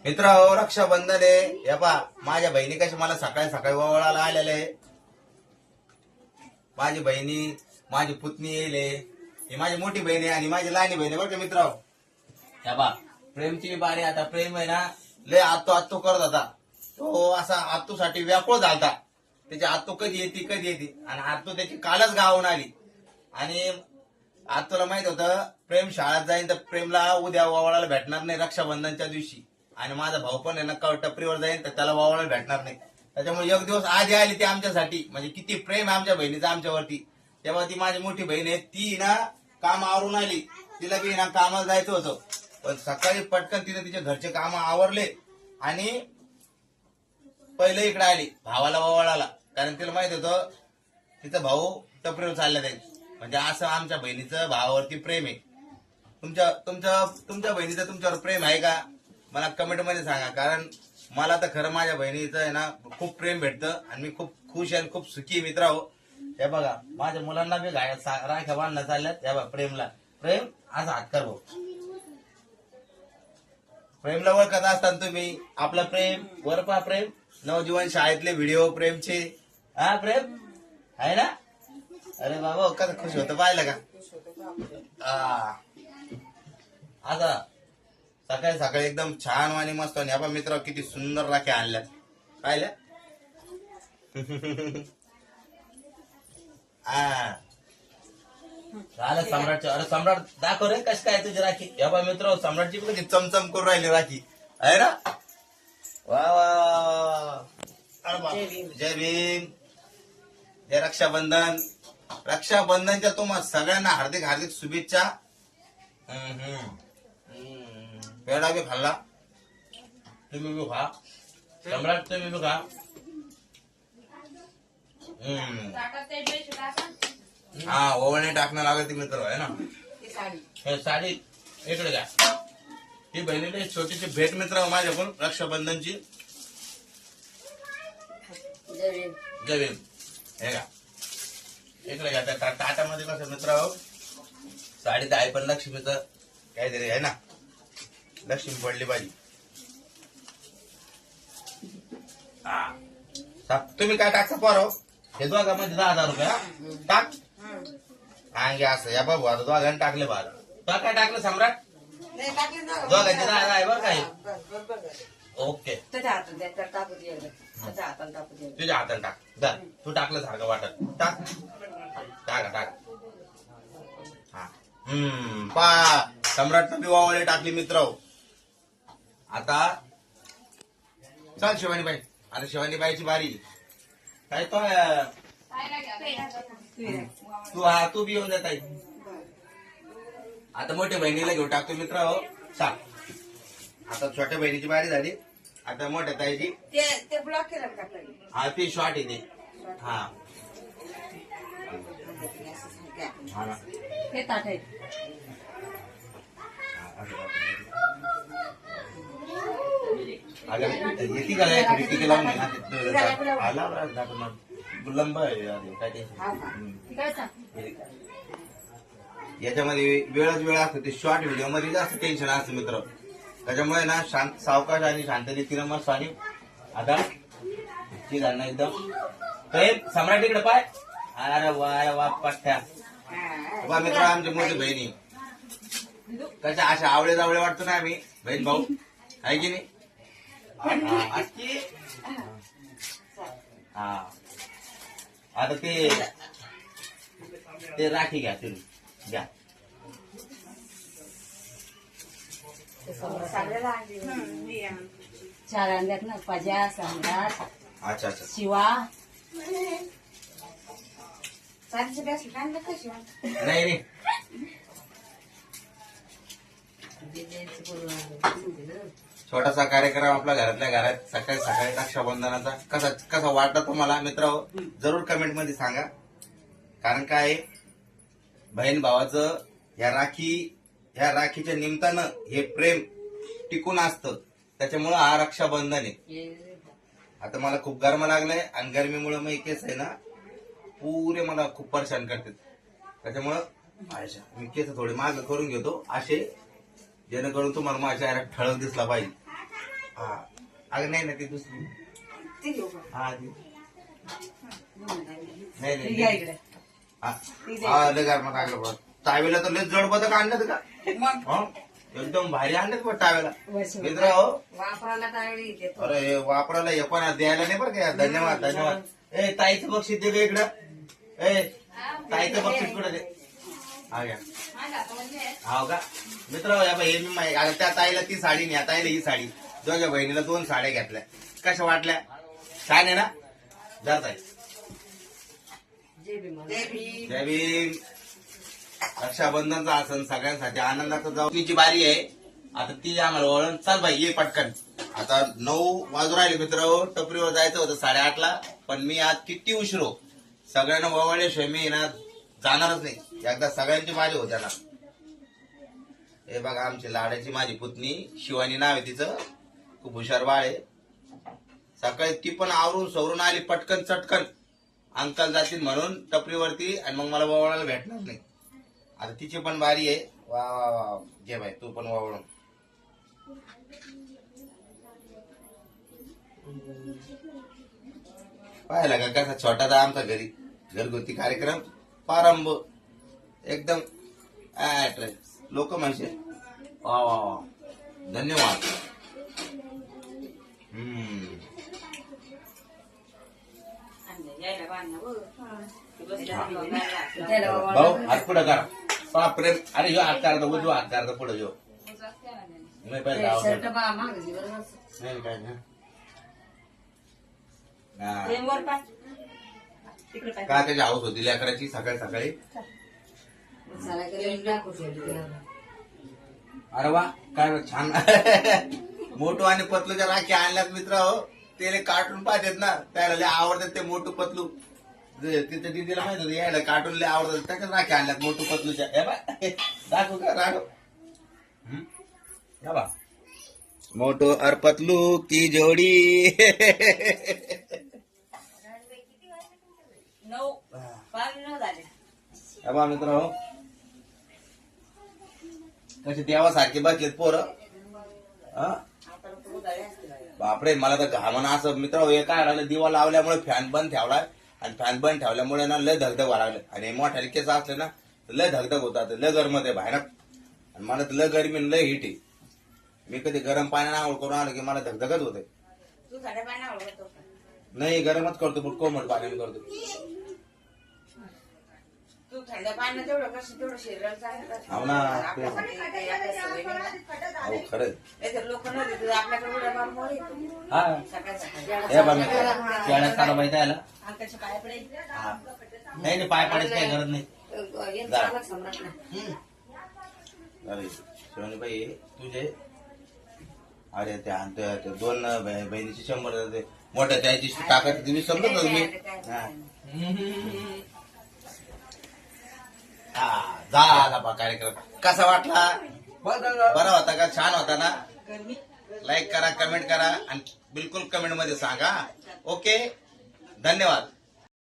मित्र रक्षाबंधन आहे हे पा माझ्या बहिणी कशा मला सकाळी सकाळी ओवाळायला आलेले आहे. माझी बहिणी माझी पुतणी येईल ही माझी मोठी बहीण आहे आणि माझी लहानी बहीण आहे बरं का मित्र. हे पा प्रेमची बारी आता प्रेम आहे ना लय आत्तो आत्तो करत होता. तो असा आत्तूसाठी व्याकुळ झालता. त्याची आत्तो कधी येते आणि आत्तो त्याची कालच गावून आली. आणि आत्तूला माहित होतं प्रेम शाळेत जाईन तर प्रेमला उद्या ओवाळायला भेटणार नाही रक्षाबंधनच्या दिवशी. आणि माझा भाऊ पण आहे ना टपरीवर जाईन तर त्याला ओवाळायला भेटणार नाही. त्याच्यामुळे एक दिवस आधी आली ती आमच्यासाठी. म्हणजे किती प्रेम आहे आमच्या बहिणीचं आमच्यावरती. तेव्हा ती माझी मोठी बहीण आहे ती ना काम आवरून आली. तिला बी ना कामाला जायचं होतं पण सकाळी पटकन तिने तिचे घरचे काम आवरले आणि पहिले इकडे आली भावाला ओवाळायला. कारण तिला माहित होतं तिचा भाऊ टपरीवर चालला जाईल. म्हणजे असं आमच्या बहिणीचं भावावरती प्रेम आहे. तुमच्या बहिणीचं तुमच्यावर प्रेम आहे का मला कमेंट मध्ये सांगा. कारण मला तर खरं माझ्या बहिणीचं आहे ना खूप प्रेम भेटतं आणि मी खूप खुश आहे खूप सुखी मित्र आहो. हे बघा माझ्या मुलांना बी राख्या बांधला चालल्यात. हे बघा प्रेमला प्रेम असा हात कर भाऊ. प्रेमला ओळखत असताना तुम्ही आपलं प्रेम वरपा प्रेम नवजीवन शाळेतले व्हिडिओ प्रेमचे हा प्रेम आहे ना. अरे बाबा कसं खुश होतं पाहिलं का. आता सकाळी सकाळी एकदम छान आणि मस्त आणि आपण मित्र किती सुंदर राख्या आणल्यात पाहिल्या. झालं सम्राटच्या. अरे सम्राट दाखव रे कशी काय तुझी राखी. या मित्र सम्राटची पण चमचम करून राहिली राखी आहे ना. वा वा जय भीम जय रक्षाबंधन. रक्षाबंधनच्या तुम्हाला सगळ्यांना हार्दिक हार्दिक शुभेच्छा. पेढा बी खाल्ला तुम्ही बी खा. सम्राट तुम्ही बी खा. हा ओवळणी टाकणं लागत मित्र आहे ना. हे साडी इकडे घ्या. ही बहिणीला छोटीशी भेट मित्र माझ्याकडून रक्षाबंधनची. जय भीम. हे का इकडे घ्या. त्या ताटामध्ये कसं मित्र साडी तर आहे पण लक्ष्मीचं काहीतरी आहे ना. लक्ष्मी पडली पाहिजे. तुम्ही काय टाकता पोरं हे दोघांमध्ये 10,000 रुपये टाक. अंगे असं या बाबू आता दोघांनी टाकले बाहेर. तुला काय टाकलं सम्राट दोघांचे 10,000 आहे बरं काय. ओके तुझ्या हाताने टाक. जा तू टाकलं सारखं वाटत टाक टाका टाक. हा पा सम्राटनं बी ओवाळी टाकली मित्र. आता चल शिवानीबाई. आता शिवानीबाईची बारी काय तो तू बी येऊन जात आहे. आता मोठ्या बहिणीला घेऊन टाकतो मित्र हो. सांग आता छोट्या बहिणीची बारी झाली. आता मोठ्या ताईची ते ब्लॉक केलं. हा ती शॉर्ट येते. हा हे ताट आहे. येते का खिडकी लावून लंब याच्यामध्ये वेळच वेळ असतो. ते शॉर्ट व्हिडिओ मध्ये जास्त टेन्शन असतं मित्र. त्याच्यामुळे ना शांत सावकाश आणि शांततेत तिनं मस्त आणि आता ती घालणं एकदम प्रेम. सम्राट इकडे पाय. अरे वा वा पठ्ठ्या मित्र आमची मोठी बहिणी कशा अशा आवळे जावळे वाटतो ना आम्ही बहीण भाऊ आहे की नाही. हा आता ते राखी घ्या तुम्ही घ्या. चार आणल्यात ना पजा सम्राट. अच्छा अच्छा शिवा नाही रे. छोटासा कार्यक्रम आपल्या घरातल्या घरात सकाळी सकाळी रक्षाबंधनाचा कसा वाटला तुम्हाला मित्र जरूर कमेंट मध्ये सांगा. कारण काय बहीण भावाचं ह्या राखीच्या निमित्तानं हे प्रेम टिकून असतं. त्याच्यामुळं हा रक्षाबंधन आहे. आता मला खूप गरम लागलंय आणि गरमीमुळे मग केस आहे ना पुरे मला खूप परेशान करतात. त्याच्यामुळं मी केस थोडे माग करून घेतो असे जेणेकरून तुम्हाला माझ्या चेहऱ्यात ठळक दिसला पाहिजे. हा अगं नाही ना ती दुसरी ती घेऊ का? हा ती नाही ती घ्या नाही इकडे. हा ती दे. हा, लय गारमा टाकलं बघ टावेला तर लय जड बदक आणलं का मग हं? एकदम भारी आणलं बघ टावेला वर्ष मित्र हो वापरायला टाळी देतो. अरे हे वापरायला हे पण द्यायला नाही बरं का धन्यवाद धन्यवाद ए ताईचं बक्षीस दे ग इकडं ए ताईचं बक्षीस कुठं दे हा घ्या हो का मित्र हे मी आता त्या ताईला ती साडी आणि या ताईला ही साडी दोघ्या बहिणीला 2 साड्या घेतल्या कशा वाटल्या छान आहे ना जात आहे जय भीम. जय भीम. जय भीम रक्षाबंधनचा हा सण सगळ्यांसाठी आनंदाचा जाऊ तिची बारी आहे आता ती आम्हाला वळण चाल बाई ये पटकन आता 9 वाजू राहिले मित्र टपरीवर जायचं होतं 8:30ला पण मी आज किती उशिरो सगळ्यांना वळल्याशिवाय मी ना जाणारच नाही एकदा सगळ्यांची बारी होत्या ना हे बघा आमची लाडाची माझी पुतणी शिवानी नाव आहे तिचं खूप हुशार बाळ आहे सकाळी ती पण आवरून सवरून आली पटकन चटकन अंकल जातील म्हणून टपरीवरती आणि मग मला वळायला भेटणार नाही आता तिची पण बारी आहे वा वा वा घे बाई तू पण वळून पाहिला का कसा छोटासा आमचा घरगुती कार्यक्रम प्रारंभ एकदम लोक म्हणजे वा वा वा धन्यवाद यायला बांधणं बघ. भाऊ हात पुढे करा पा प्रेम अरे ह्यो हात करता उजवा हात करता पुढे ह्यो नाही पाहिजे शर्ट बा मागं बरोबर. नाही काय ना प्रेम वर पाय. तिकडे पाय. का त्याची हाऊस होती लेकराची सकाळी सकाळी मसाला केलेला टाकू शकतो. अरे वा काय छान मोठू आणि पतलूच्या राखी आणल्यात मित्र हो ते कार्टून पाहतात ना त्याला लय आवडतात ते मोठू पतलू तिथे दिदीला माहित होतं यायला कार्टून लय आवडतात त्याच्यात राखी आणल्यात मोठू पतलूच्या हे बा दाखवू का राघव या बा मोटू और पतलू की जोडी 9 5 झाले. हे बा मित्र हो कशी देवासारखे बसलेत पोरं हा आता लोकं उधाळे असतील. बापरे मला तर घामना असं मित्र हे काय राहिलं दिवा लावल्यामुळे फॅन बंद ठेवलाय आणि फॅन बंद ठेवल्यामुळे ना लय धगधग व्हायला लागले आणि मोठ्या केस असले ना तर लय धगधग होतात लय गरम आहे भयानक आणि मला तर लय गरमी आणि लय हिट आहे मी कधी गरम पाण्याने आंघोळ करून आलो की मला धगधगच होते तू साड्या पाण्यावर आवडतो का? नाही गरमच करतो पण कोमट पाण्याने करतो तू थंड पाण्यात तेवढं कसं तेवढं शरीराला चांगलं असतं. हो ना. आपल्यासाठी काही आपल्या सवयी नाही. अहो खरंच नाहीतर लोक न देत आपल्याकडे उड्या मारून मोर येतो. हा सकाळ हे बघ मित्र खेळण्यात चालू माहिती आहे ना अंकाच्या पाया पडेल. हा. नाही नाही पाय पाडायची काही गरज नाही यांचा आवाज सम्राट नाही. अरे शिवानीबाई तुझे अरे ते 2 बहिणीची 100 ते मोठ्या त्याची ताकद तुम्ही समजत तुम्ही झाला बा कार्यक्रम कसा वाटला बरा होता का छान होता ना लाईक करा कमेंट करा आणि बिलकुल कमेंट मध्ये सांगा ओके धन्यवाद